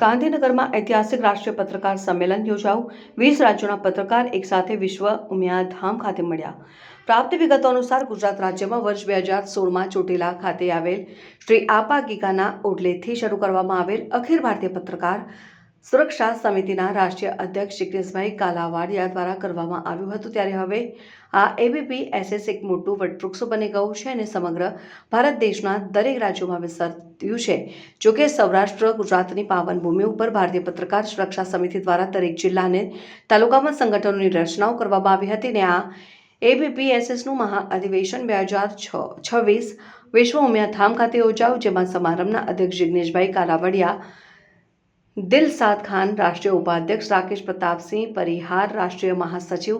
ગાંધીનગરમાં ઐતિહાસિક રાષ્ટ્રીય પત્રકાર સંમેલન યોજાયું। 20 રાજ્યોના પત્રકાર એકસાથે વિશ્વ ઉમિયાધામ ખાતે મળ્યા। પ્રાપ્ત વિગતો અનુસાર ગુજરાત રાજ્યમાં વર્ષ 2016માં ચોટીલા ખાતે આવેલ શ્રી આપા ગીગાના ઓટલેથી શરૂ કરવામાં આવેલ અખિલ ભારતીય પત્રકાર સુરક્ષા સમિતિના રાષ્ટ્રીય અધ્યક્ષ જિગ્નેશભાઈ કાલાવાડિયા દ્વારા કરવામાં આવ્યું હતું। ત્યારે હવે આ ABPSS એક મોટું વટવૃક્ષ બની ગયું છે અને સમગ્ર ભારત દેશના દરેક રાજ્યોમાં વિસ્તર્યું છે। જોકે સૌરાષ્ટ્ર ગુજરાતની પાવન ભૂમિ ઉપર ભારતીય પત્રકાર સુરક્ષા સમિતિ દ્વારા દરેક જિલ્લા અને તાલુકામાં સંગઠનોની રચનાઓ કરવામાં આવી હતી અને આ ABPSSનું મહાઅધિવેશન 2026 વિશ્વ ઉમિયાધામ ખાતે યોજાયું, જેમાં સમારંભના અધ્યક્ષ જિગ્નેશભાઈ કાલાવાડિયા, દિલશાદ ખાન રાષ્ટ્રીય ઉપાધ્યક્ષ, રાકેશ પ્રતાપસિંહ પરિહાર રાષ્ટ્રીય મહાસચિવ,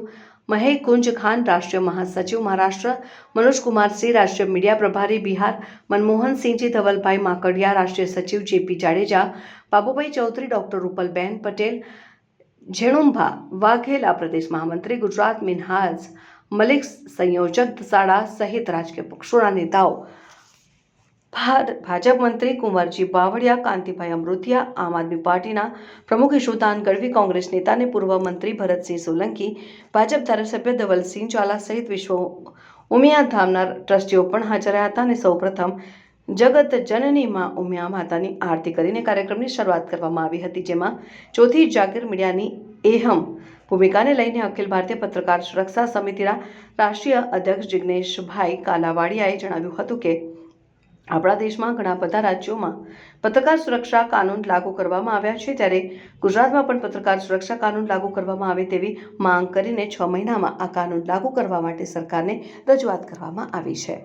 મહેકુંજ ખાન રાષ્ટ્રીય મહાસચિવ મહારાષ્ટ્ર, મનોજકુમારસિંહ રાષ્ટ્રીય મીડિયા પ્રભારી બિહાર, મનમોહનસિંહજી ધવલભાઈ માકડિયા રાષ્ટ્રીય સચિવ, JP જાડેજા, બાબુભાઈ ચૌધરી, ડોક્ટર રૂપલબેન પટેલ, ઝેણુભા વાઘેલા પ્રદેશ મહામંત્રી ગુજરાત, મિનહાજ મલિક સંયોજક શાળા સહિત રાજકીય પક્ષોના નેતાઓ, ભાજપ મંત્રી કુંવરજી બાવળિયા, કાંતિભાઈ અમૃતિયા, આમ આદમી પાર્ટીના પ્રમુખ ઈશુદાન ગઢવી, કોંગ્રેસ નેતા અને પૂર્વ મંત્રી ભરતસિંહ સોલંકી, ભાજપ ધારાસભ્ય ધવલસિંહ ઝાલા સહિત વિશ્વ ઉમિયાધામના ટ્રસ્ટીઓ પણ હાજર રહ્યા હતા અને સૌપ્રથમ જગત જનની માં ઉમિયા માતાની આરતી કરીને કાર્યક્રમની શરૂઆત કરવામાં આવી હતી, જેમાં ચોથી જાગીર મીડિયાની અહેમ ભૂમિકાને લઈને અખિલ ભારતીય પત્રકાર સુરક્ષા સમિતિના રાષ્ટ્રીય અધ્યક્ષ જિગ્નેશભાઈ કાલાવાડિયાએ જણાવ્યું હતું કે આપણા દેશમાં ઘણા બધા રાજ્યોમાં પત્રકાર સુરક્ષા કાનૂન લાગુ કરવામાં આવ્યા છે, ત્યારે ગુજરાતમાં પણ પત્રકાર સુરક્ષા કાનૂન લાગુ કરવામાં આવે તેવી માંગ કરીને 6 મહિનામાં આ કાનૂન લાગુ કરવા માટે સરકારને રજૂઆત કરવામાં આવી છે।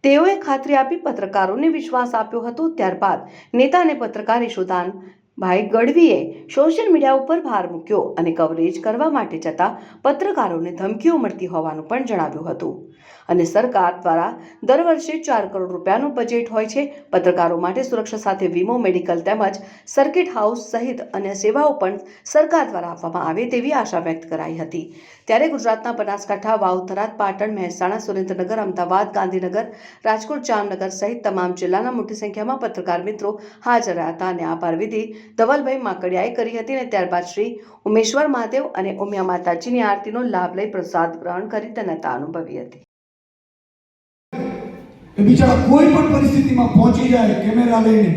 તેઓએ ખાતરી આપી પત્રકારોને વિશ્વાસ આપ્યો હતો। ત્યારબાદ નેતા અને પત્રકાર ઈશુદાન ભાઈ ગઢવીએ સોશિયલ મીડિયા ઉપર ભાર મૂક્યો અને કવરેજ કરવા માટે જતા પત્રકારોને ધમકીઓ મળતી હોવાનું પણ જણાવ્યું હતું અને સરકાર દ્વારા દર વર્ષે 4 કરોડ રૂપિયાનું બજેટ હોય છે। પત્રકારો માટે સુરક્ષા સાથે વીમો, મેડિકલ તેમજ સર્કિટ હાઉસ સહિત અન્ય સેવાઓ પણ સરકાર દ્વારા આપવામાં આવે તેવી આશા વ્યક્ત કરાઈ હતી। ત્યારે ગુજરાતના બનાસકાંઠા, વાવ, થરાદ, પાટણ, મહેસાણા, સુરેન્દ્રનગર, અમદાવાદ, ગાંધીનગર, રાજકોટ, જામનગર સહિત તમામ જિલ્લાના મોટી સંખ્યામાં પત્રકાર મિત્રો હાજર રહ્યા હતા અને આભાર વિધિ ધવલભાઈ માકડિયાએ કરી હતી અને ત્યારબાદ શ્રી ઉમેશ્વર મહાદેવ અને ઉમિયા માતાજીની આરતીનો લાભ લઈ પ્રસાદ ગ્રહણ કરી ધન્યતા અનુભવી હતી। બિચારા કોઈ પણ પરિસ્થિતિમાં પહોંચી જાય કેમેરા લઈને,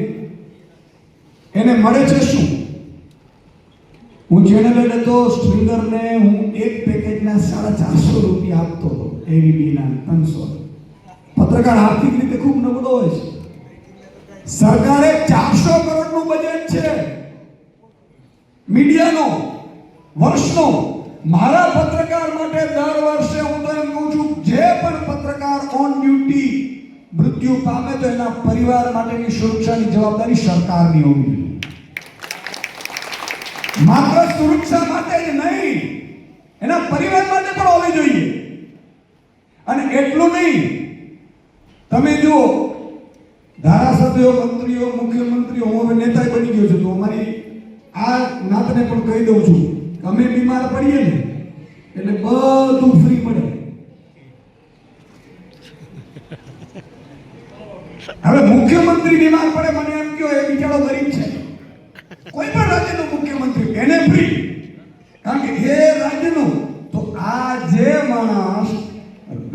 એને મળે છે શું? હું ચેનલ હતો સ્ટ્રિંગરને હું એક પેકેજના 450 રૂપિયા આપતો હતો, ABPના 300। પત્રકાર આર્થિક રીતે ખૂબ નબળો હોય છે। સરકારે 400 કરોડનું બજેટ છે મીડિયાનો વર્ષનો। મારા પત્રકાર માટે દર વર્ષે હું તો એમ કહું છું, જે પણ પત્રકાર ઓન ડ્યુટી મૃત્યુ પામે તો એના પરિવાર માટેની સુરક્ષાની જવાબદારી સરકારની હોવી જોઈએ। માત્ર સુરક્ષા માટે જ નહીં, એના પરિવાર માટે પણ હોવી જોઈએ। અને એટલું નહીં, તમે જુઓ ધારાસભ્યો, મંત્રીઓ, મુખ્યમંત્રીઓ, હું હવે નેતા બની ગયો છું તો અમારી આ નાતને પણ કહી દઉં છું, અમે બીમાર પડીએ ને એટલે બધું ફ્રી પડે। હવે મુખ્યમંત્રી બીમાર પડે, મને એમ કહો એ બિચારો ગરીબ છે, કોઈ પણ રાજ્યનો મુખ્યમંત્રી, એને ફ્રી, કારણ કે એ રાજ્યનો તો આ જે માણસ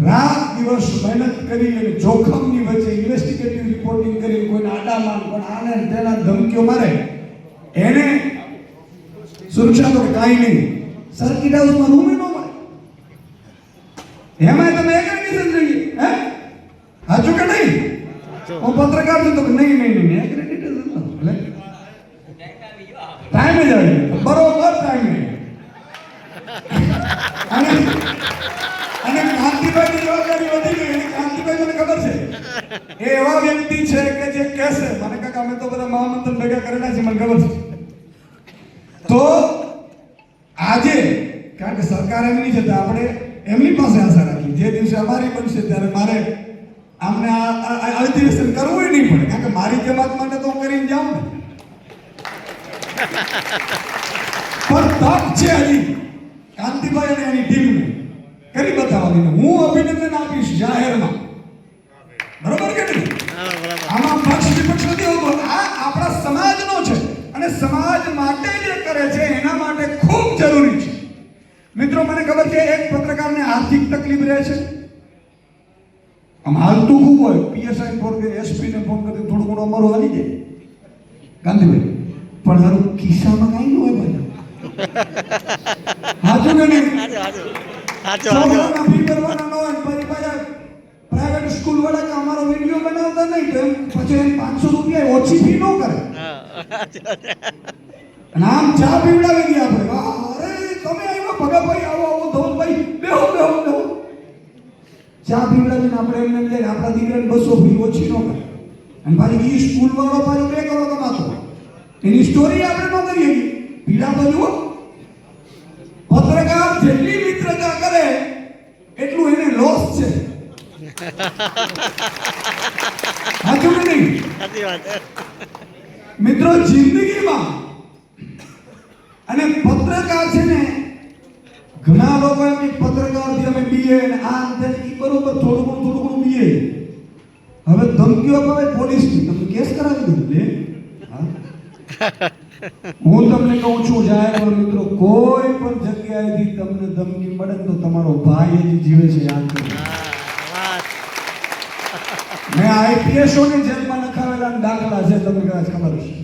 રાત દિવસ મહેનત કરી અને જોખમની વચ્ચે ઇન્વેસ્ટિગેટિવ રિપોર્ટિંગ કરી કોઈને આડામાન પણ આને તેના ધમકીઓ મારે, એને સુરક્ષા તો કાંઈ નહીં। સર્કિટ હાઉસમાં રૂમ ન મળે, એમાં તમે એક્રેડિટેશન જોઈએ, હે સાચું કે નહીં? હું પત્રકાર છું તો નહીં એક્રેડિટેશન એટલે ટાઈમે જ આવી બરોબર ટાઈમે। અને કાંતિભાઈની જવાબદારી વધી ગઈ। અને કાંતિભાઈ મને ખબર છે એ એવા વ્યક્તિ છે કે જે કહેશે, મને કાકા અમે તો બધા મહામંત્રી ભેગા કરેલા છે, મને ખબર છે। તો આજે કારણ કે સરકાર એમની છે તો આપણે એમની પાસે આશા રાખી, જે દિવસે અમારી બનશે ત્યારે મારે આમને અધિવેશન કરવું નહીં પડે, કારણ કે મારી જમાત માટે તો હું કરીને જાઉં ને। પણ તક છે હજી કાંતિભાઈ અને એની ટીમને કરી બતાવવાની। હું અભિનંદન આપીશ જાહેરમાં, બરોબર કે નહીં? આમાં પક્ષ વિપક્ષ નથી હોતો, આ આપણા સમાજનો છે અને સમાજ માટે જે કરે છે એના માટે ખૂબ જરૂરી છે. મિત્રો, મને ખબર છે એક પત્રકારને આર્થિક તકલીફ રહે છે, આમ હાલતું ખૂબ હોય, પીએસઆઈ ફોન કરે, એસપી ને ફોન કરે, થોડું ઘણું અમારું હાલી જાય ગાંધીભાઈ, પણ હારું ખિસ્સામાં કાંઈ ન હોય ભાઈ. હાચું કે નહીં? છોકરાના ફી ભરવાના ન હોય, પછી પાછા પ્રાઇવેટ સ્કૂલ વાળા કે અમારો વિડીયો બનાવતા નહીં તો એમ પછી એમ 500 રૂપિયા ઓછી ફી ન કરે. અને આમ ચા પીવડાવી દઈએ આપણે, અરે તમે આવ્યા ભગાભાઈ, આવો આવો ધવલભાઈ, બેહો બેહો બેહો, ચા પીવડાવીને આપણે એમને એમ જાય આપણા દીકરાને 200 ફી ઓછી ન કરે. અને પાછી એ સ્કૂલ વાળો પાછો 2 કરોડ કમાતો, એની સ્ટોરી આપણે ન કરીએ. પીડા તો જુઓ, પત્રકાર જેટલી મિત્રતા કરે એટલું એને લોસ છે. સાચું કે નહીં? મિત્રો, જિંદગીમાં અને પત્રકાર છે ને, ઘણા લોકો એમ કે પત્રકારથી અમે બીએ ને આ ને એ બરોબર, થોડું ઘણું બીએ. હવે ધમકીઓ આવે પોલીસની, તમે કેસ કરાવી દો લે. હું તમને કહું છું જાહેર મિત્રો, કોઈ પણ જગ્યાએથી તમને ધમકી મળે તો તમારો ભાઈ જ જીવે છે, યાદ કરો. મેં આઈપીએસઓને જેલમાં નખાવેલા દાખલા છે, તમને કદાચ ખબર હશે,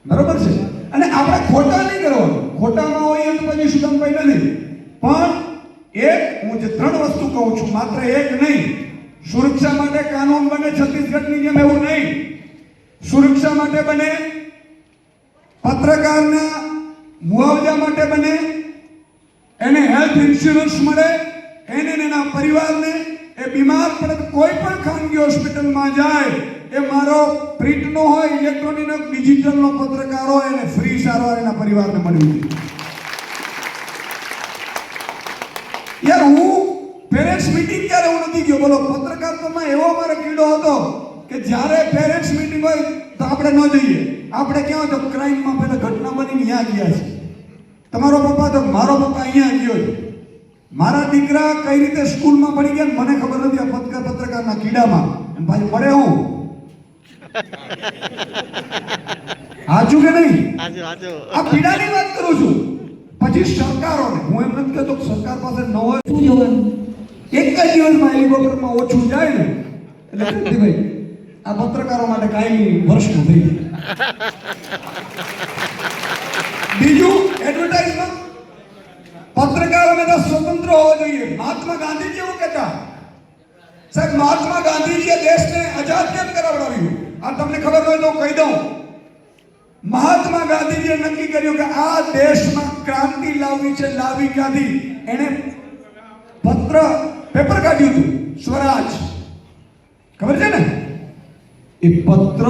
બરોબર છે. અને આપણે ખોટા નહીં કરવાનું, ખોટામાં હોય તો પછી સુદામભાઈ નથી. પણ હું જે 3 વસ્તુ કહું છું, માત્ર એક નહીં. સુરક્ષા માટે કાનૂન બને છત્તીસગઢની જેમ, એવું નહીં. સુરક્ષા માટે બને, પત્રકારના મુઆવજા માટે બને, એને હેલ્થ ઇન્સ્યોરન્સ મળે, એને એના પરિવારને, એ બીમાર પડે કોઈ પણ ખાનગી હોસ્પિટલમાં જાય, એ મારો પ્રિન્ટનો હોય, ઇલેક્ટ્રોનિક, ડિજિટલનો પત્રકાર હોય, એને ફ્રી સારવાર એના પરિવારને મળવી જોઈએ. યાર, હું પેરેન્ટ્સ મીટિંગ ક્યારે હું નથી ગયો, બોલો. પત્રકારત્વમાં એવો મારો કીડો હતો કે જ્યારે પેરેન્ટ્સ મીટિંગ હોય તો આપણે ન જઈએ. આપણે ક્યાં તો ક્રાઇમમાં પહેલા ઘટના બની ત્યાં ગયા છે. તમારો પપ્પા તો મારો પપ્પા અહીંયા ગયો છે. મારા દીકરા કઈ રીતે સ્કૂલમાં ભણી ગયા મને ખબર નથી, આ પત્રકારના કીડામાં. અને ભાઈ પડે હું હાચું કે નહીં? આ કીડાની વાત કરું છું. પછી સરકારોને હું એમ નથી કહેતો કે સરકાર પાસે ન હોય, શું જોવાનું, એક જ દિવસમાં હેલિકોપ્ટરમાં ઓછું જાય ને એટલે ભાઈ આ પત્રકારો માટે કાયમી વર્ષનું થઈ જાય. બીજું, એડવર્ટાઇઝમેન્ટ. પત્રકાર હંમેશા સ્વતંત્ર હોવો જોઈએ. મહાત્મા ગાંધીજી એવું કહેતા, સાહેબ મહાત્મા ગાંધીજીએ દેશને આઝાદ કેમ કરાવડાવ્યું? આ તમને ખબર હોય તો કહી દઉં. મહાત્મા ગાંધીજીએ નક્કી કર્યું કે આ દેશમાં ક્રાંતિ લાવવી છે. લાવી ક્યાંથી? એને પેપર કાઢ્યું હતું, સ્વરાજ, ખબર છે ને? એ પત્ર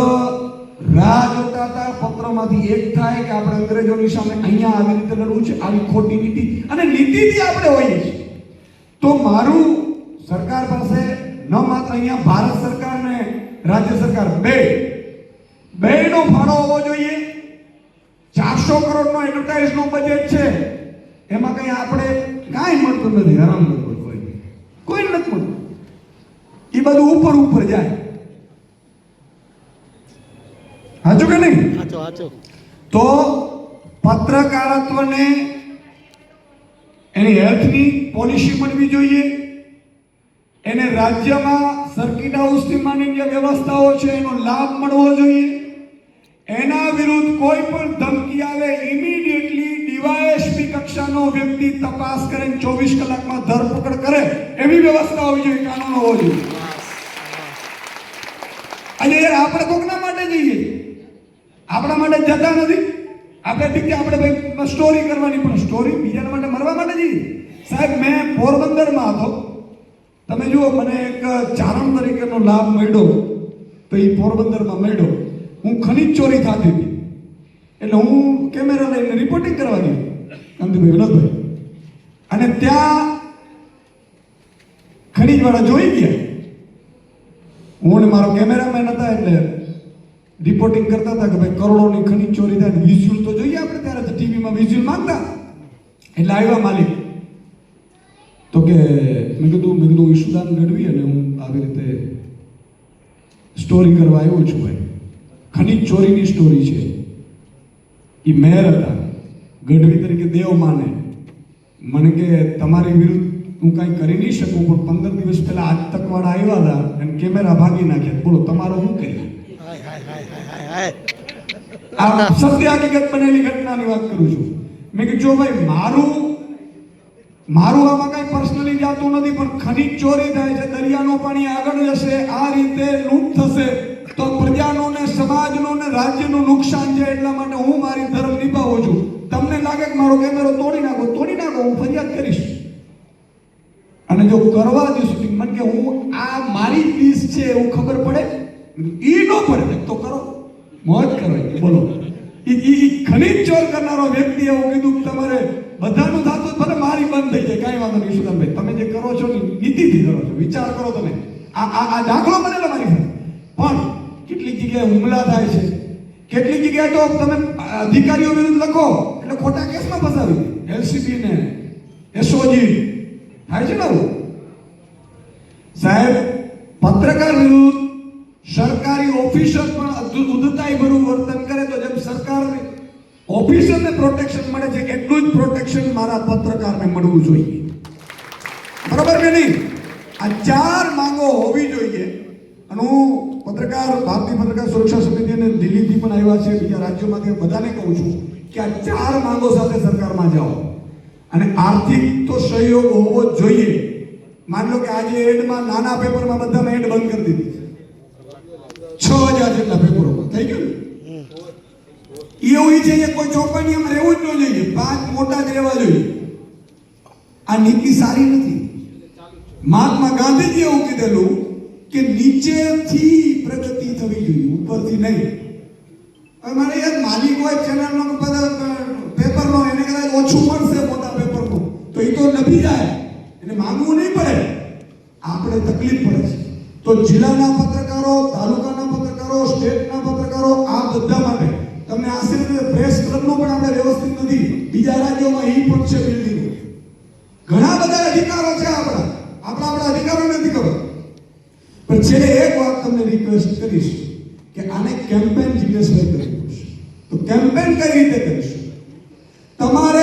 રાહ જોતા હતા, પત્રમાંથી એક થાય કે આપણે અંગ્રેજોની સામે અહીંયા આવી રીતે લડવું છે, આવી ખોટી નીતિ અને નીતિથી આપણે હોઈએ છીએ. તો મારું સરકાર પાસે ન માત્ર અહીંયા ભારત સરકાર ને રાજ્ય સરકાર બેનો ફાળો હોવો જોઈએ. 400 કરોડનો એડવર્ટાઇઝનો બજેટ છે, એમાં કઈ આપણે કાંઈ મળતું નથી. હરામ કોઈ નથી મળતું. એ બધું ઉપર જાય. હાચું કે નહીં? તો પત્રકારત્વને એની હેલ્થની પોલિસી મળવી જોઈએ. એને રાજ્યમાં સર્કિટ હાઉસથી માંડીને જે વ્યવસ્થાઓ છે એનો લાભ મળવો જોઈએ. એના વિરુદ્ધ કોઈ પણ ધમકી આવે, ઇમિડિયેટલી ડીવાયએસપી કક્ષાનો વ્યક્તિ તપાસ કરે, 24 કલાકમાં ધરપકડ કરે, એવી વ્યવસ્થા હોવી જોઈએ, કાનૂન હોવો જોઈએ. અને આપણે કોકના માટે જઈએ, આપણા માટે જતા નથી. આપણે ઠીક છે, આપણે ભાઈ સ્ટોરી કરવાની, પણ સ્ટોરી બીજાના માટે મરવા માટે જઈએ. સાહેબ, મેં પોરબંદરમાં હતો. તમે જુઓ, મને એક ચારણ તરીકેનો લાભ મળ્યો, તો એ પોરબંદરમાં મળ્યો. હું ખનીજ ચોરી થતી હતી એટલે હું કેમેરા લઈને રિપોર્ટિંગ કરવા ગયો, કાંતિભાઈ વિનોદભાઈ. અને ત્યાં ખનીજવાળા જોઈ ગયા. હું ને મારો કેમેરામેન હતા, એટલે રિપોર્ટિંગ કરતા હતા કે ભાઈ કરોડોની ખનીજ ચોરી થાય, વિઝ્યુઅલ તો જોઈએ આપણે. ત્યારે તો ટીવીમાં વિઝ્યુઅલ માંગતા. એટલે આવ્યા માલિક, તો કે મેં કીધું ઈશુદાન ગઢવી અને હું આવી રીતે સ્ટોરી કરવા આવ્યો છું ભાઈ, ખનીજ ચોરીની સ્ટોરી છે. એ મેયર હતા, ગઢવી તરીકે દેવ માને. મને કે તમારી વિરુદ્ધ હું કાંઈ કરી નહીં શકું, પણ 15 દિવસ પહેલા આતંકવાળા આવ્યા હતા અને કેમેરા ભાગી નાખ્યા. બોલો તમારો શું કરીએ? આ સત્ય હકીકત બનેલી ઘટનાની વાત કરું છું. મેં કીધું જો ભાઈ મારું આમાં કાંઈ પર્સનલી જાતું નથી, પણ ખનીજ ચોરી થાય છે, દરિયાનું પાણી આગળ જશે, આ રીતે લૂંટ થશે તો પ્રજાનું ને સમાજનું ને રાજ્યનું નુકસાન છે. એટલા માટે હું મારી ધર્મ નિભાવું છું. તમને લાગે કે મારો કેમેરો તોડી નાખો, હું ફરિયાદ કરીશ. અને જો કરવા દઈશું મને કે હું આ મારી ડીશ છે એવું ખબર પડે, ઈ ન પડે તો કરો, મોજ કરો. બોલો ઈ ખનીજ ચોર કરનારો વ્યક્તિ એવું કીધું કે તમારે બધાનું થતું ભલે મારી બંધ થઈ જાય, કાંઈ વાંધો નહીં સુદામભાઈ, તમે જે કરો છો ને નીતિથી કરો છો, વિચાર કરો. તમે આ દાખલો બનેલો મારી સાથે. પણ કેટલીક જગ્યાએ હુમલા થાય છે, કેટલીક જગ્યાએ તો તમે અધિકારીઓ વિરુદ્ધ લખો એટલે ખોટા કેસમાં ફસાવી દે. એલસીબી ને એસઓજી થાય છે ને આવું. સાહેબ, પત્રકાર વિરુદ્ધ સરકારી ઓફિસર પણ ઉદ્ધતાઈ ભરું વર્તન કરે તો જેમ સરકારની ઓફિસરને પ્રોટેક્શન મળે છે એટલું જ પ્રોટેક્શન મારા પત્રકારને મળવું જોઈએ. બરાબર કે નહીં? આ 4 માંગો હોવી જોઈએ. અને હું ભારતીય પત્રકાર સુરક્ષા સમિતિ અને દિલ્હીથી પણ આવ્યા છે, બીજા રાજ્યોમાંથી બધાને કહું છું કે આ 4 માંગો સાથે સરકારમાં જાઓ. અને આર્થિક તો સહયોગ હોવો જ જોઈએ. માન લો કે આજે એડમાં નાના પેપરમાં બધામાં એડ બંધ કરી દીધી, 6000 જેટલા પેપરોમાં થઈ ગયું. એવું છે કે કોઈ ચોપાનીમાં રહેવું જ ન જોઈએ, 5 મોટા જ રહેવા જોઈએ. આ નીતિ સારી નથી. મહાત્મા ગાંધીજી એવું કીધેલું કે નીચેથી પ્રગતિ થવી જોઈએ, ઉપરથી નહીં. હવે મારે યાર માલિક હોય ચેનલનો પેપરનો, એને કદાચ ઓછું મળશે મોટા પેપરનું તો એ તો નભી જાય, એને માંગવું નહીં પડે. આપણે તકલીફ પડે છે. તો જિલ્લાના પત્રકારો, તાલુકાના પત્રકારો, સ્ટેટના પત્રકારો, આ બધા માટે તમને આશરે પ્રેસ ક્લબનો પણ આપણે વ્યવસ્થિત નથી. બીજા રાજ્યોમાં એ પણ છે બિલ્ડિંગ. ઘણા બધા અધિકારો છે આપણા અધિકારો નથી ખબર. પણ છેલ્લે એક વાત તમને રિક્વેસ્ટ કરીશ કે આને કેમ્પેન જીગ્નેશભાઈ કરવું પડશે. તો કેમ્પેન કઈ રીતે કરીશું? તમારે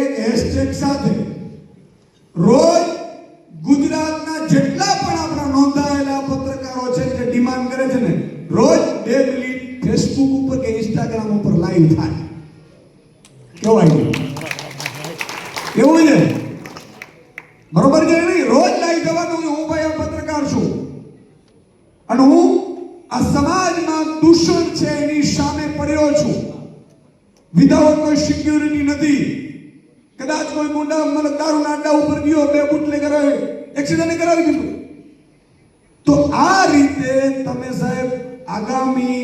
એક હેશટેગ સાથે રોજ ગુજરાતના જેટલા પણ આપણા નોંધાયેલા પત્રકારો છે જે ડિમાન્ડ કરે છે ને, રોજ 2 મિનિટ ફેસબુક ઉપર કે ઇન્સ્ટાગ્રામ ઉપર લાઈવ થાય. કેવું છે? બરોબર છે નહીં? રોજ લાઈવ થવાનું. હું ભાઈ આ પત્રકાર છું અને હું આ સમાજમાં દૂષણ છે એની સામે પડ્યો છું. વિધાઉટ કોઈ સિક્યુરિટી નથી. કદાચ કોઈ ગુંડા મને દારૂના અડ્ડા ઉપર ગયો, 2 બુટલે કરાવે, એક્સિડન્ટ કરાવી દીધું. તો આ રીતે તમે સાહેબ આગામી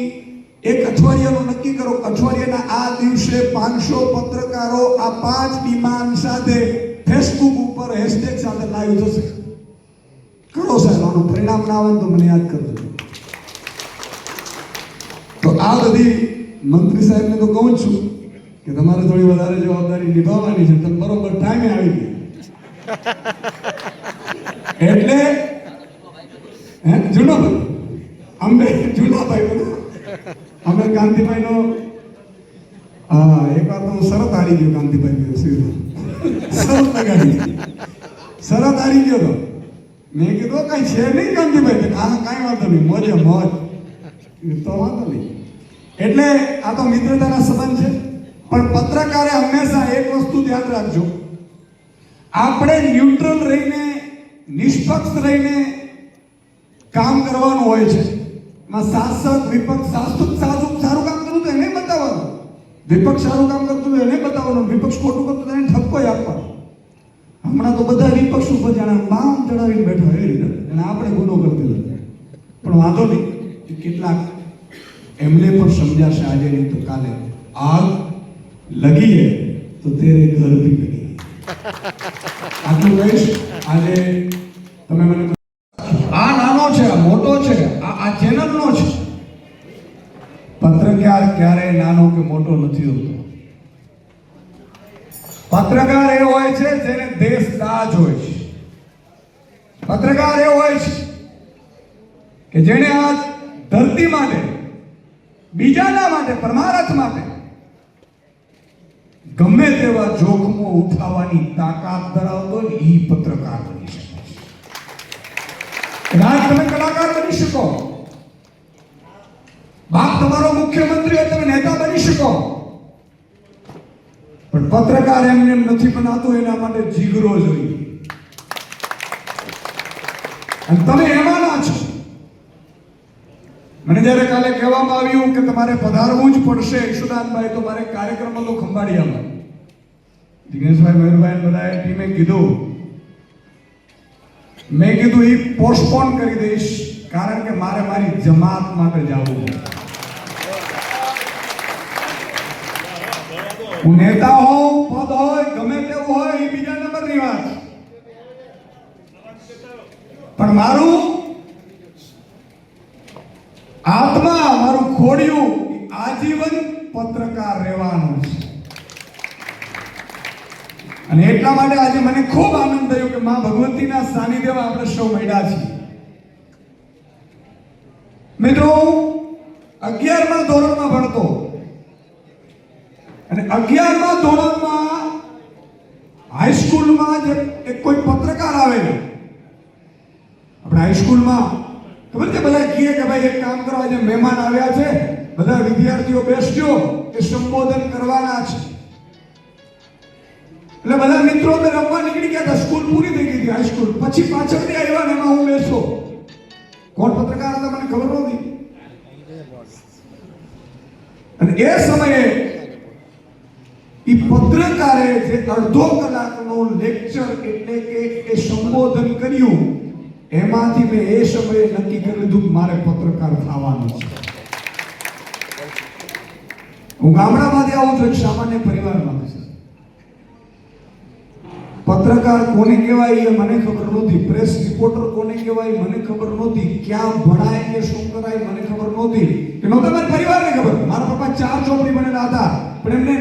એક અઠવાડિયાનું નક્કી કરો. અઠવાડિયાના આ દિવસે 500 પત્રકારો આ 5 ડિમાન્ડ સાથે ફેસબુક ઉપર હેશટેગ સાથે લાઈવ થશે. કરો સાહેબ, આનું પરિણામ ના આવે તો મને યાદ કરજો. તો આ બધી મંત્રી સાહેબને તો કહું છું કે તમારે થોડી વધારે જવાબદારી નિભાવવાની છે. તમે બરોબર ટાઈમે આવી ગયા એટલે જૂનાભાઈ, અમે કાંતિભાઈનો એક વાર તો હું શરત હારી ગયો. કાંતિભાઈ શરત હારી ગયો તો મેં કીધું કઈ છે નહીં કાંતિભાઈ. કાંઈ વાંધો નહીં, મોજ તો વાંધો નહીં. એટલે આ તો મિત્રતાના સંબંધ છે. પણ પત્રકારે હંમેશા એક વસ્તુ ધ્યાન રાખજો, આપણે ન્યુટ્રલ રહીને, નિષ્પક્ષ રહીને કામ કરવાનું હોય છે. શાસક વિપક્ષ, સારું કામ કરતું તો એને બતાવવાનું, વિપક્ષ સારું કામ કરતું તો એને બતાવવાનું, વિપક્ષ ખોટું કરતું તો એને ઠપકો આપવાનો. હમણાં તો બધા વિપક્ષ ઉપર જાણે બામ ચડાવીને બેઠો એ રીતે, અને આપણે ગુનો કરતી નથી. પણ વાંધો નહીં, કેટલાક એમને પણ સમજાશે આજે નહીં તો કાલે. આગ લગી હે તો તેરે ઘર ભી લગી. આટલું કહીશ. આજે તમે મને આ નાનો છે, આ મોટો છે, આ ચેનલનો છે. પત્રકાર ક્યારેય નાનો કે મોટો નથી હોતો. પત્રકાર એ હોય છે જેને દેશદાજ હોય છે. પત્રકાર એ હોય છે કે જેને આ ધરતી માટે બીજાના માટે, પરમારથ માટે ગમે તેવા જોખમો ઉઠાવવાની તાકાત ધરાવતો જ ઈ પત્રકાર બની શકે છે. રાજ તમે કલાકાર બની શકો, બાપ તમારો મુખ્યમંત્રી હોય, તમે નેતા બની શકો, પણ પત્રકાર એમને એમ નથી બનાતો. એના માટે જીગરો જોઈએ, અને તમે એમાંના છો. મને જ્યારે કાલે કહેવામાં આવ્યું કે તમારે પધારવું જ પડશે ઈશુદાનભાઈ, તો મારે કાર્યક્રમ હતો ખંભાળિયામાં. દિનેશભાઈ, મયુરભાઈ બધાએ ટીમે કીધું, મેં કીધું એ પોસ્ટપોન કરી દઈશ, કારણ કે મારે મારી જમાત માટે જવું છે. હું નેતા હોઉં, પદ હોય, ગમે તેવું હોય, એ બીજા નંબરની વાત, પણ મારું આત્મા, મારું ખોડિયું આજીવન પત્રકાર રહેવાનું છે. અને એટલા માટે આજે મને ખૂબ આનંદ થયો કે માં ભગવતીના સાનિધ્યમાં આપણે સૌ મળ્યા છીએ. મિત્રો, 11મા ધોરણમાં ભણતો, અને 11મા ધોરણમાં હાઈસ્કૂલમાં જે એક કોઈ પત્રકાર આવેલો, આપણે હાઈસ્કૂલમાં ખબર છે બધા કહે કે ભાઈ એક કામ કરો, આજે મહેમાન આવ્યા છે, બધા વિદ્યાર્થીઓ બેસજો, એ સંબોધન કરવાના છે. એટલે બધા મિત્રો અમે રમવા નીકળી ગયા હતા. સ્કૂલ પૂરી થઈ ગઈ હતી, હાઈસ્કૂલ. પછી પાછળથી આવ્યા ને એમાં હું બેસો. કોણ પત્રકાર હતા મને ખબર નહોતી. અને એ સમયે એ પત્રકારે જે અડધો કલાકનો લેક્ચર એટલે કે એ સંબોધન કર્યું, એમાંથી મેં એ સમયે નક્કી કરી લીધું કે મારે પત્રકાર થવાનું છે. હું ગામડામાંથી આવું છું, એક સામાન્ય પરિવારમાંથી. પત્રકાર કોને કહેવાય એ મને ખબર નહોતી, પ્રેસ રિપોર્ટર કોને કહેવાય મને ખબર નહોતી, ક્યાં ભણાય કે શું કરાય મને ખબર નહોતી, કે નહોતા મારા પરિવારને ખબર. મારા પપ્પા 4 ચોપડી બનેલા હતા, પણ એમને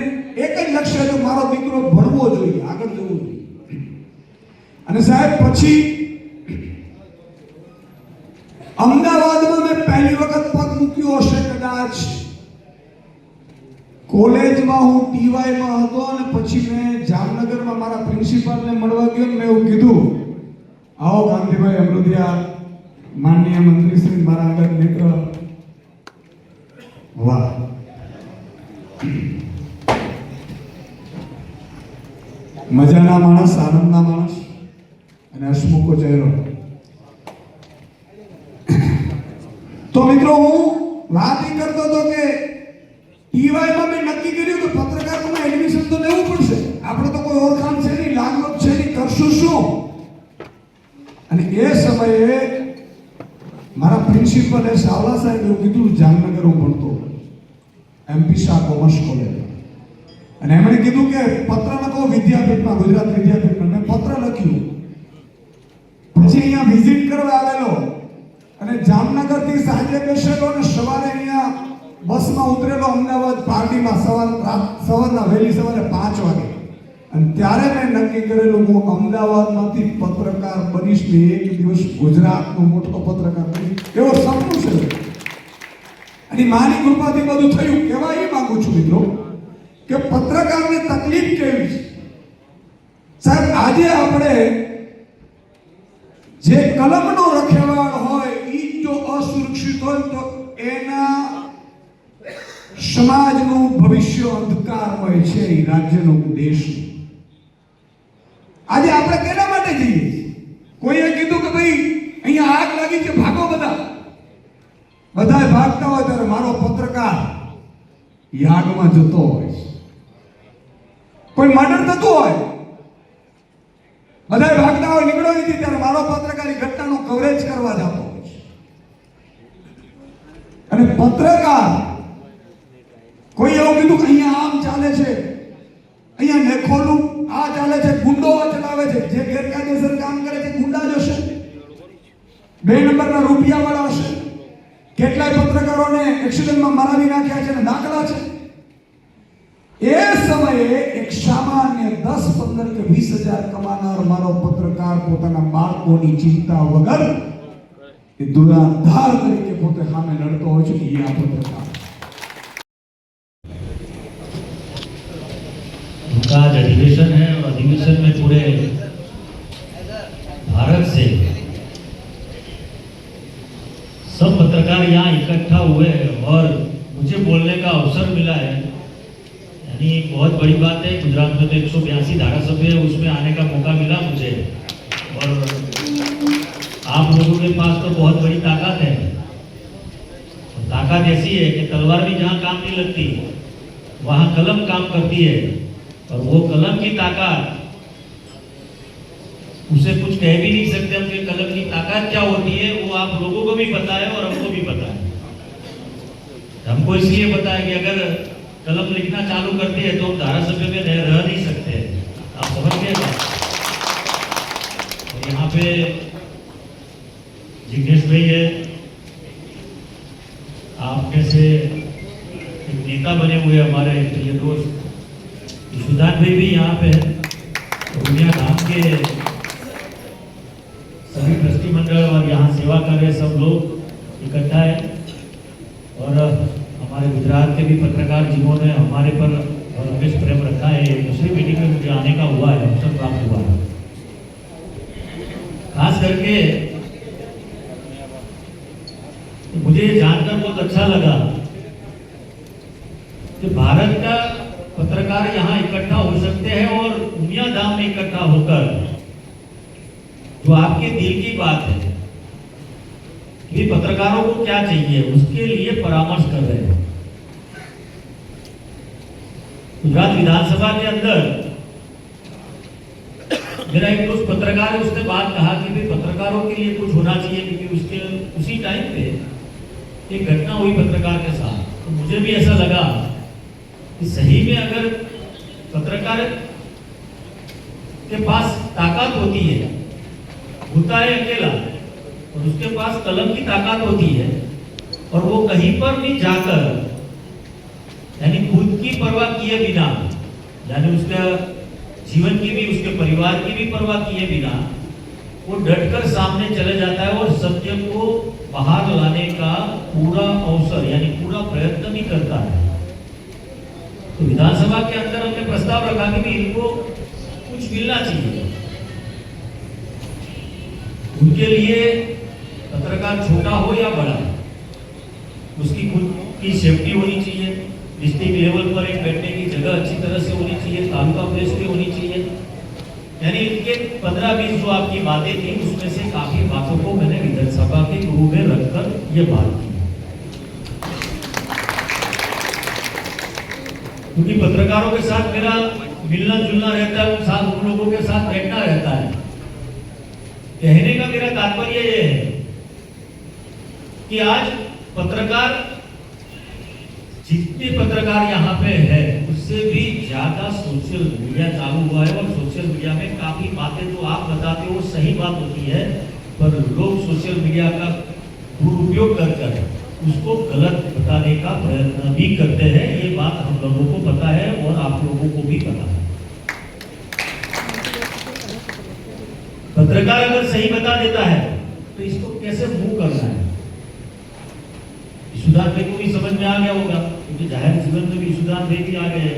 એક જ લક્ષ્ય હતું, મારો દીકરો ભણવો જોઈએ, આગળ જવું જોઈએ. અને સાહેબ, પછી અમદાવાદમાં મેં પહેલી વખત પગ મૂક્યો હશે કદાચ. કોલેજમાં હું ટીવાયમાં હતો, અને પછી મેં જામનગરમાં મારા પ્રિન્સિપાલને મળવા ગયો. મેં એવું કીધું, આવો કાંતિભાઈ અમૃતિયા, માનનીય મંત્રીશ્રી, મારા આગળ મિત્ર. વાહ, મજાના માણસ, આનંદના માણસ, અને હસમુખો ચહેરો. તો મિત્રો, હું વાત એ કરતો હતો કે ટીવાયમાં મેં નક્કી કર્યું કે પત્રકારમાં એડમિશન તો લેવું પડશે. આપણે તો કોઈ ઓળખાણ છે નહીં, લાગવગ છે નહીં, કરશું શું? અને એ સમયે મારા પ્રિન્સિપલે સાવલા સાહેબ એવું કીધું, જામનગર હું ભણતો, એમપી શાહ કોમર્સ કોલેજ, અને એમણે કીધું કે પત્ર લખો વિદ્યાપીઠમાં, ગુજરાત વિદ્યાપીઠમાં. મેં પત્ર લખ્યું. પછી અહીંયા વિઝિટ કરવા આવેલો, અને જામનગરથી સાંજે બેસેલો, અને સવારે અહીંયા બસમાં ઉતરેલો અમદાવાદ પાર્ટીમાં, સવારના વહેલી સવારે 5 વાગે. અને ત્યારે મેં નક્કી કરેલું, હું અમદાવાદમાંથી પત્રકાર બનીશ ને એક દિવસ ગુજરાતનો મોટો પત્રકાર બનીશ, એવો સપનું છે. અને મારી કૃપાથી બધું થયું. કહેવા એ માંગુ છું મિત્રો કે પત્રકારને તકલીફ કેવી છે. સાહેબ, આજે આપણે જે કલમનો રખેવાળ હોય એ જો અસુરક્ષિત હોય તો એના સમાજનું ભવિષ્ય અંધકાર હોય છે, એ રાજ્યનો દેશ. આજે આપણે કેના માટે જઈએ? કોઈએ કીધું કે ભાઈ અહીંયા આગ લાગી છે, ભાગો બધા. બધાય ભાગતા હોય ત્યારે મારો પત્રકાર યાગમાં જતો હોય છે. કોઈ મર્ડર થતું હોય, બધાય ભાગતા હોય, નીકળો નથી, ત્યારે મારો પત્રકાર એ ઘટનાનું કવરેજ કરવા જતો હોય છે. અને પત્રકાર, કોઈ એવું કીધું કે અહીંયા આમ ચાલે છે, અહીંયા નેખોલું આ ચાલે છે, ગુંડો ચલાવે છે, જે ગેરકાયદેસર કામ કરે છે ગુંડા જ હશે, 2 નંબરના રૂપિયાવાળા હશે. કેટલાય પત્રકારોને એક્સિડન્ટમાં મારી નાખ્યા છે અને દાખલા છે. એ સમયે એક સામાન્ય 10, 15 કે 20 હજાર કમાનાર મારો પત્રકાર પોતાના બાળકોની ચિંતા વગર એ દુરાધાર તરીકે પોતે સામે લડતો હોય છે. એ આ પત્રકાર. अधिवेशन है और अधिवेशन में पूरे भारत से सब पत्रकार यहाँ इकट्ठा हुए और मुझे बोलने का अवसर मिला है, यानी बहुत बड़ी बात है। गुजरात में तो 182 धारासभ्य है, उसमें आने का मौका मिला मुझे, और आप लोगों के पास तो बहुत बड़ी ताकत है। ताकत ऐसी है कि तलवार भी जहाँ काम नहीं लगती वहाँ कलम काम करती है, और वो कलम की ताकत उसे कुछ कह भी नहीं सकते हम कि कलम की ताकत क्या होती है। वो आप लोगों को भी पता है और हमको भी पता है। हमको इसलिए पता है कि अगर कलम लिखना चालू करते हैं तो हम धारासभ्य में रह नहीं सकते, आप समझ गए। और यहाँ पे जिग्नेश भाई है, आप में से एक नेता बने हुए हमारे प्रिय दोस्त यशोदान भाई भी यहाँ पे है। दुनिया धाम के सभी ट्रस्टी मंडल और यहाँ सेवा कर रहे सब लोग इकट्ठा है, और हमारे गुजरात के भी पत्रकार जिन्होंने हमारे पर विशेष प्रेम रखा है। दूसरी मीटिंग में मुझे आने का हुआ है, अवसर प्राप्त हुआ है। खास करके मुझे जानकर बहुत अच्छा लगा कि भारत का पत्रकार यहाँ इकट्ठा हो सकते हैं और दुनिया धाम में इकट्ठा होकर जो आपके दिल की बात है कि पत्रकारों को क्या चाहिए उसके लिए परामर्श कर रहे हैं। गुजरात विधानसभा के अंदर मेरा एक दोस्त पत्रकार है, उसने बात कहा कि भाई पत्रकारों के लिए कुछ होना चाहिए, क्योंकि उसके उसी टाइम पे एक घटना हुई पत्रकार के साथ। तो मुझे भी ऐसा लगा कि सही में अगर पत्रकार के पास ताकत होती है, होता है अकेला, और उसके पास कलम की ताकत होती है, और वो कहीं पर भी जाकर यानी खुद की परवाह किए बिना, यानी उसका जीवन की भी उसके परिवार की भी परवाह किए बिना वो डटकर सामने चले जाता है और सत्य को बाहर लाने का पूरा अवसर यानी पूरा प्रयत्न भी करता है। तो विधानसभा के अंदर हमने प्रस्ताव रखा कि इनको कुछ मिलना चाहिए। उनके लिए पत्रकार छोटा हो या बड़ा, उसकी खुद की सेफ्टी होनी चाहिए। डिस्ट्रिक्ट लेवल पर एक बैठने की जगह अच्छी तरह से होनी चाहिए, तालुका प्लेस भी होनी चाहिए। यानी इनके 15-20 जो आपकी बातें थी उसमें से काफी बातों को मैंने विधानसभा के गुरु में रखकर ये बात की, क्योंकि पत्रकारों के साथ मेरा मिलना जुलना रहता है, साथ उन लोगों के साथ बैठना रहता है। कहने का मेरा तात्पर्य ये है कि आज पत्रकार जितने पत्रकार यहाँ पे है उससे भी ज्यादा सोशल मीडिया चालू हुआ है, और सोशल मीडिया में काफी बातें जो आप बताते हो सही बात होती है, पर लोग सोशल मीडिया का दुरुपयोग कर उसको गलत बताने का प्रयत्न भी करते हैं। ये बात हम लोगों को पता है और आप लोगों को भी पता है। पत्रकार अगर सही बता देता है तो इसको कैसे मूव करना है, यशोदान भाई को भी समझ में आ गया होगा, क्योंकि जाहिर जीवन में भी यशोदान भाई भी आ गए।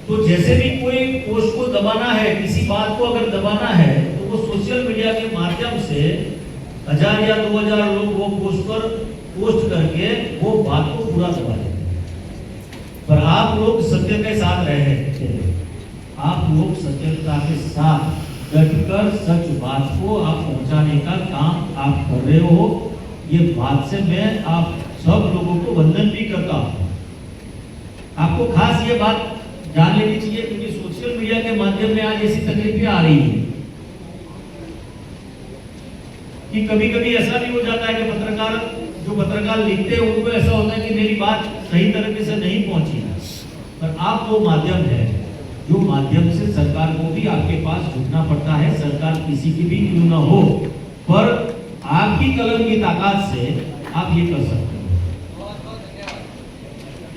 तो जैसे भी कोई पोस्ट को दबाना है, किसी बात को अगर दबाना है, तो वो सोशल मीडिया के माध्यम से 1000 या 2000 लोग वो पोस्ट पर पोस्ट करके वो बात को पूरा दबा देते हैं। पर आप लोग सत्य के साथ रहे हैं, आप लोग सत्यता के साथ डटकर सच बात को आप पहुंचाने का काम आप कर रहे हो। ये बात से मैं आप सब लोगों को वंदन भी करता हूं। आपको खास ये बात जान लेनी चाहिए, क्योंकि सोशल मीडिया के माध्यम में आज ऐसी तकलीफें आ रही है कि कभी कभी ऐसा भी हो जाता है कि पत्रकार लिखते हैं उनको ऐसा होता है कि मेरी बात सही तरीके से नहीं पहुंची, पर आप वो माध्यम है जो माध्यम से सरकार को भी आपके पास झुकना पड़ता है। सरकार किसी की भी क्यों ना हो, पर आपकी कलम की ताकत से आप ये कर सकते हो।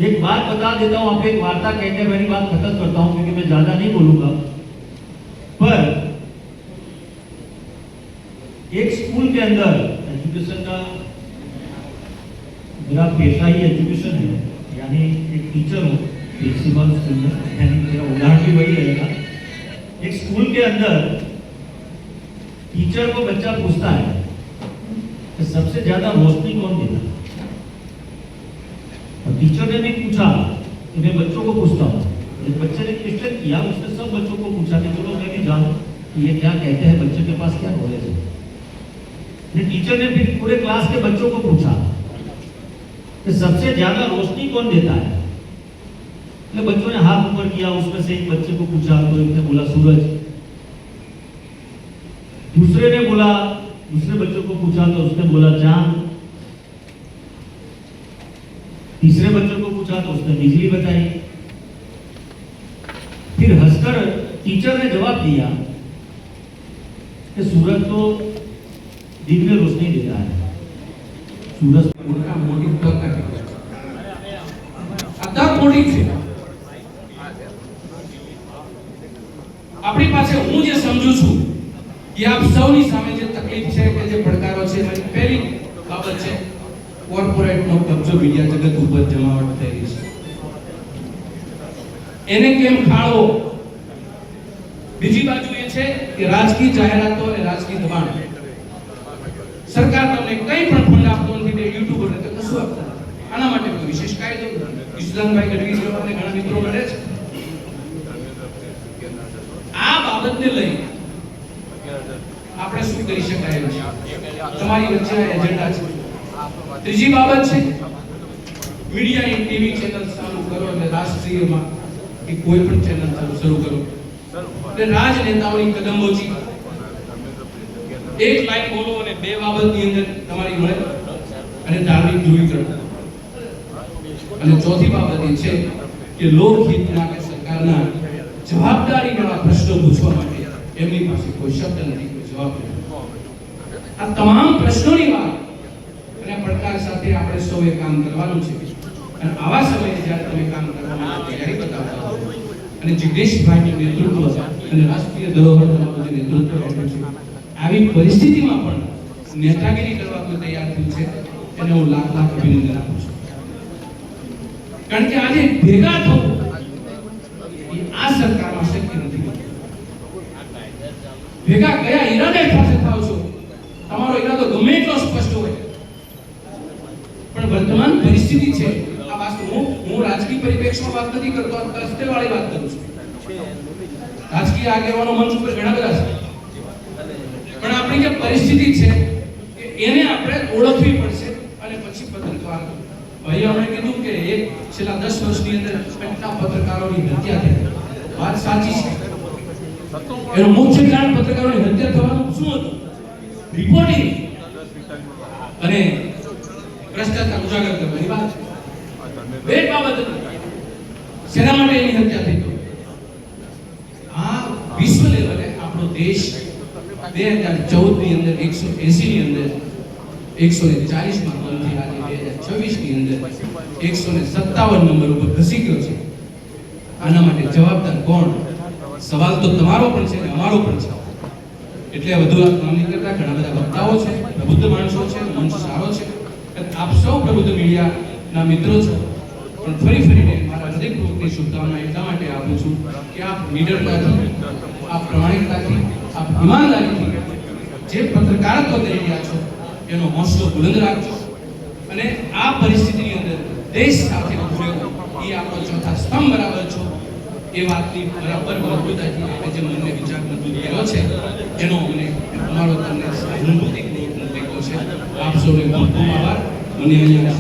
एक बात बता देता हूं, आप एक वार्ता कहकर मेरी बात खत्म करता हूं, क्योंकि मैं ज्यादा नहीं बोलूंगा। पर एक स्कूल के अंदर एजुकेशन का मेरा पेशा ही एजुकेशन है, यानी एक टीचर हूं। प्रिंसिपल स्कूल में, यानी मेरा उदाहरण भी वही रहेगा। एक स्कूल के अंदर टीचर को बच्चा पूछता है कि सबसे ज्यादा रोशनी कौन देता है, और टीचर ने भी पूछा कि मैं बच्चों को पूछता हूँ। एक बच्चे ने क्वेश्चन किया, उसने सब बच्चों को पूछा कि चलो मैं भी जानूं कि ये क्या कहते हैं, बच्चे के पास क्या नॉलेज है। फिर टीचर ने फिर पूरे क्लास के बच्चों को पूछा कि सबसे ज्यादा रोशनी कौन देता है। तो बच्चों ने हाथ ऊपर किया, उसमें से एक बच्चे को पूछा तो एक ने बोला सूरज, दूसरे ने बोला, दूसरे बच्चों को पूछा तो उसने बोला चांद, तीसरे बच्चों को पूछा तो उसने बिजली बताई। फिर हंसकर टीचर ने जवाब दिया कि सूरज तो दिन में रोशनी देता है। सूरज મોટા મોટી તક આપી છે. આ તક મોટી છે. આપણી પાસે હું જે સમજુ છું કે આપ સૌની સામે જે તકલીફ છે કે જે પડકારો છે, એની પહેલી બાબત છે કોર્પોરેટનો કબજો મીડિયા જગત ઉપર જમાવટ થઈ રહી છે. એને કેમ ખાળવો? બીજી બાજુ એ છે કે રાજકીય જાહેરાતો અને રાજકીય દબાણ. સરકાર તમને કંઈ પણ ફંડ આપતો નથી, તે યુટ્યુબરને તો કશું આપતા નથી. આના માટે કોઈ વિશેષ કાયદો નથી. વિશ્વનાથભાઈ ગઢવી જેવા મને ઘણા મિત્રો મળે છે. આ બાબતને લઈ આપણે શું કરી શકાય એમ છે? તમારી વચ્ચે એજન્ડા છે. ત્રીજી બાબત છે મીડિયા ટીવી ચેનલ ચાલુ કરો અને રાષ્ટ્રીયમાં કે કોઈ પણ ચેનલ શરૂ કરો એટલે રાજનેતાઓની કદમોચી, એક લાઈન બોલો અને બે બાબતની અંદર તમારી મળે અને ધાર્મિક ધ્રુવીકરણ. અને ચોથી બાબત એ છે કે લોકહિતના કે સરકારના જવાબદારીવાળા પ્રશ્નો પૂછવા માટે એમની પાસે કોઈ શબ્દ નથી, કોઈ જવાબ નથી. આ તમામ પ્રશ્નોની વાત અને પડકાર સાથે આપણે સૌએ કામ કરવાનું છે. અને આવા સમયે જ્યારે તમે કામ કરવા માટે તૈયારી બતાવતા હો અને જિગ્નેશભાઈનું નેતૃત્વ અને રાષ્ટ્રીય ધરોહર તમારું જે નેતૃત્વ હેઠળ છે, આવી પરિસ્થિતિમાં પણ નેતાગીરી કરવા કોઈ તૈયાર થયું છે, એને હું લાખ લાખ અભિનંદન આપું છું. કારણ કે આજે ભેગા થવું એ આ સરકારમાં શક્ય નથી. ભેગા કયા ઈરાદે સાથે થાવ છો, તમારો ઈરાદો ગમે એટલો સ્પષ્ટ હોય, પણ વર્તમાન પરિસ્થિતિ છે આ વાસ્તવ. હું રાજકીય પરિપ્રેક્ષ્યમાં વાત નથી કરતો, આ વાસ્તવવાળી વાત કરું છું. રાજકીય આગેવાનો મંચ ઉપર ઘણા બધા છે, પણ આપણી જે પરિસ્થિતિ છે એને આપણે ઓળખવી પડશે. અને પછી પત્રકાર ભાઈ આપણે કીધું કે એક છેલ્લા 10 વર્ષની અંદર કેટલા પત્રકારોની હત્યા થઈ. વાત સાચી છે. એનું મુખ્ય કારણ પત્રકારોની હત્યા થવાનું શું હતું? રિપોર્ટિંગ અને ભ્રષ્ટાચાર ઉજાગર કરવાની વાત. બે બાબત હતી. શેના માટે એની હત્યા થઈ? આ વિશ્વ લેવલે આપણો દેશ 2014 ની અંદર 180 ની અંદર 140 માં બનતી આજે 2026 ની અંદર 157 નંબર ઉપર ઘસી ગયો છે. આના માટે જવાબદાર કોણ? સવાલ તો તમારો પણ છે અને અમારો પણ છે. એટલે વધુ વાત નહીં કરતા, ઘણા બધા વક્તાઓ છે, પ્રબુદ્ધ માણસો છે, મંચ સારો છે. આપ સૌ પ્રબુદ્ધ મીડિયાના મિત્રો છો, પણ ફરી ફરીને મારા હૃદયપૂર્વકની શુભકામના એટલા માટે આપું છું કે આપ નિડરતાથી, આપ પ્રમાણિકતાથી, આપ ઈમાનદારીથી જે પત્રકારત્વ કરી રહ્યા છો એનો હોંસલો બુલંદ રાખજો. અને આ પરિસ્થિતિની અંદર દેશ સાથે ઉભો રહેવો એ આપણો ચોથા સ્તંભ બરાબર છો. એ વાતની બરાબર મજબૂતાથી આપણે જે મનને વિચાર મજબૂત કર્યો છે એનો મને અમારો તમને અનુભૂતિપૂર્વકનો ટેકો છે. આપ સૌને ખૂબ ખૂબ આભાર. મને અહીંયા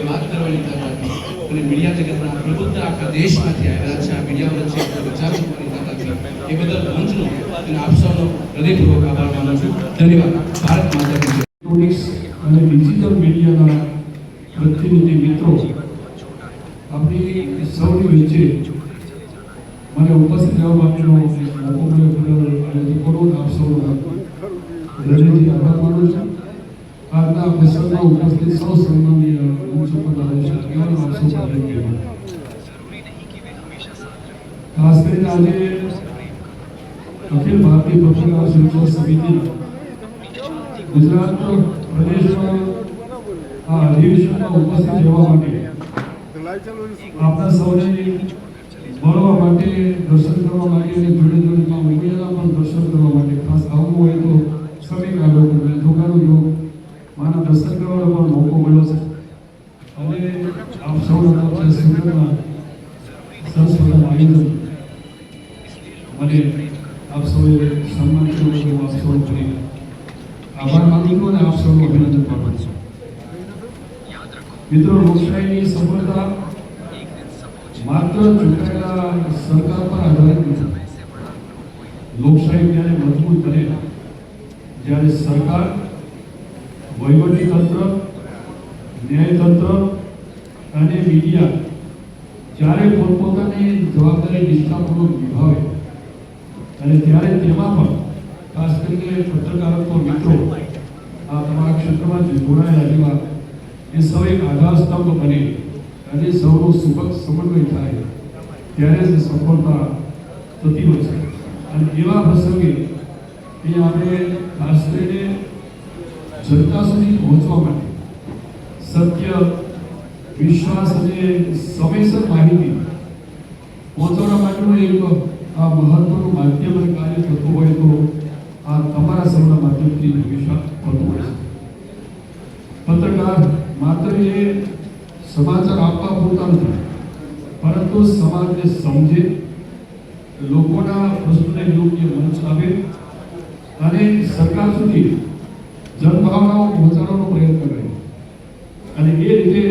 વાત કરવાની તક આપી અને મીડિયા જગતના પ્રબુદ્ધ આખા દેશમાંથી આવેલા છે આ મીડિયા વચ્ચે વિચાર કરવાની તક આપી એ બદલ મંચનો અને આપ સૌનો હૃદયપૂર્વક આભાર માનું છું. ધન્યવાદ. ભારત માતા કી જય. ઇલેક્ટ્રોનિક્સ અને ડિજિટલ મીડિયાના પ્રતિનિધિ મિત્રો, આપણી સૌની વચ્ચે મને ઉપસ્થિત રહેવા માટેનો મોકો મળ્યો અને કરું આપ સૌનો હૃદયથી આભાર માનું છું. આજના પ્રસંગમાં ઉપસ્થિત સૌ સન્માનીય મંચ ઉપર આવેલા આગેવાનો આપ સૌ ખાસ કરીને આજે અખિલ ભારતીય પત્રકાર સંઘર્ષ સમિતિ ગુજરાત પ્રદેશમાં આ અધિવેશનમાં ઉપસ્થિત રહેવા માટે આપણા સૌને મળવા માટે, દર્શન કરવા માટે અને જોડે જોડે ઉમેરા પણ દર્શન કરવા માટે ખાસ આવવું હોય તો શ્રમિક આવ્યો પડે દુકાનો જો મારા દર્શન કરવાનો પણ મોકો મળ્યો છે અને આપ સૌના સુંદરમાં સરસ મજાનું આયોજન મને આપ સૌએ સન્માન કર્યું આપ સૌ કરી આભાર માનું છું અને આપ સૌનું અભિનંદન પાઠવું છું. મિત્રો, લોકશાહીની સફળતા માત્ર ચૂંટાયેલા સરકાર પર આધારિત નથી. લોકશાહી ત્યારે મજબૂત બને જ્યારે સરકાર, વહીવટી તંત્ર, ન્યાયતંત્ર અને મીડિયા જ્યારે પોતપોતાની જવાબદારી નિષ્ઠાપૂર્વક નિભાવે અને ત્યારે તેમાં પણ ખાસ કરીને પત્રકારત્વ મિત્રો આ તમારા ક્ષેત્રમાં જોડાયેલા એવા એ સૌ એક આધાર સ્તંભ બને અને સૌનો સુખદ સમન્વય થાય ત્યારે જ સફળતા થતી હોય છે. અને એવા પ્રસંગે એ આપણે ખાસ કરીને જનતા સુધી પહોંચવા માટે સત્ય, વિશ્વાસ અને સમયસર માહિતી પહોંચાડવા માટેનું એક આ મહત્વનું માધ્યમ અને કાર્ય થતું હોય તો આ તમારા સૌના માધ્યમથી હંમેશા થતું હોય છે. પત્રકાર માત્ર એ સમાચાર આપવા પૂરતા નથી, પરંતુ સમાજને સમજે, લોકોના પ્રશ્નોને યોગ્ય મંચ આપે અને સરકાર સુધી જનભાવનાઓ પહોંચાડવાનો પ્રયત્ન કરે અને એ રીતે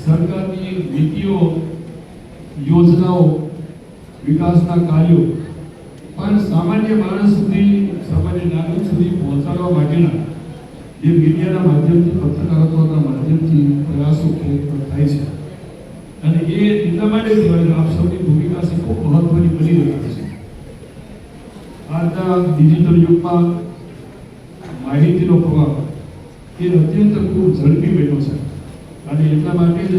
સરકારની નીતિઓ, યોજનાઓ, વિકાસના કાર્યો પણ સામાન્ય માણસ સુધી, સામાન્ય નાગરિક સુધી પહોંચાડવા માટેના જે મીડિયાના માધ્યમથી, પત્રકારત્વના માધ્યમથી પ્રયાસો થાય છે અને એ એટલા માટે કહેવાય આપ સૌની ભૂમિકા છે ખૂબ મહત્વની બની રહી છે. આજના ડિજિટલ યુગમાં માહિતીનો પ્રવાહ એ અત્યંત ખૂબ ઝડપી બન્યો છે અને એટલા માટે જ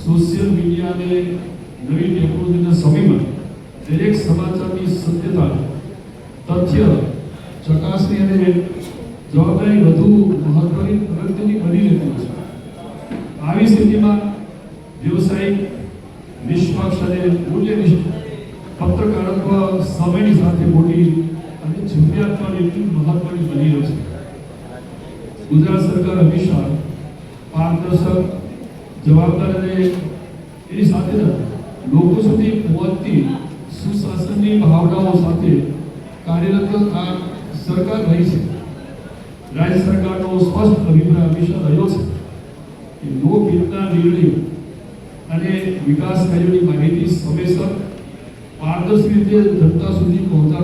સોશિયલ મીડિયા અને નવી ટેકનોલોજીના સમયમાં દરેક સમાચારની સત્યતા, તથ્ય, ચકાસણી અને જવાબદારી વધુ મહત્વની અગત્યની બની રહેતી છે. આવી સ્થિતિમાં વ્યવસાયિક, નિષ્પક્ષ અને મૂલ્યનિષ્ઠ પત્રકારત્વ સમયની સાથે મોટી અને જરૂરિયાતમાં એટલી મહત્વની બની રહી છે. ગુજરાત સરકાર હંમેશા પારદર્શક, જવાબદાર અને એની સાથે લોકો સુધી પહોંચતી સુશાસનની ભાવનાઓ સાથે કાર્યરત આ સરકાર રહી છે. રાજ્ય સરકારનો સ્પષ્ટ અભિપ્રાય હંમેશા રહ્યો છે કે લોકહિતના નિર્ણયો અને વિકાસ કાર્યોની માહિતી સમયસર, પારદર્શક રીતે જનતા સુધી પહોંચાડવા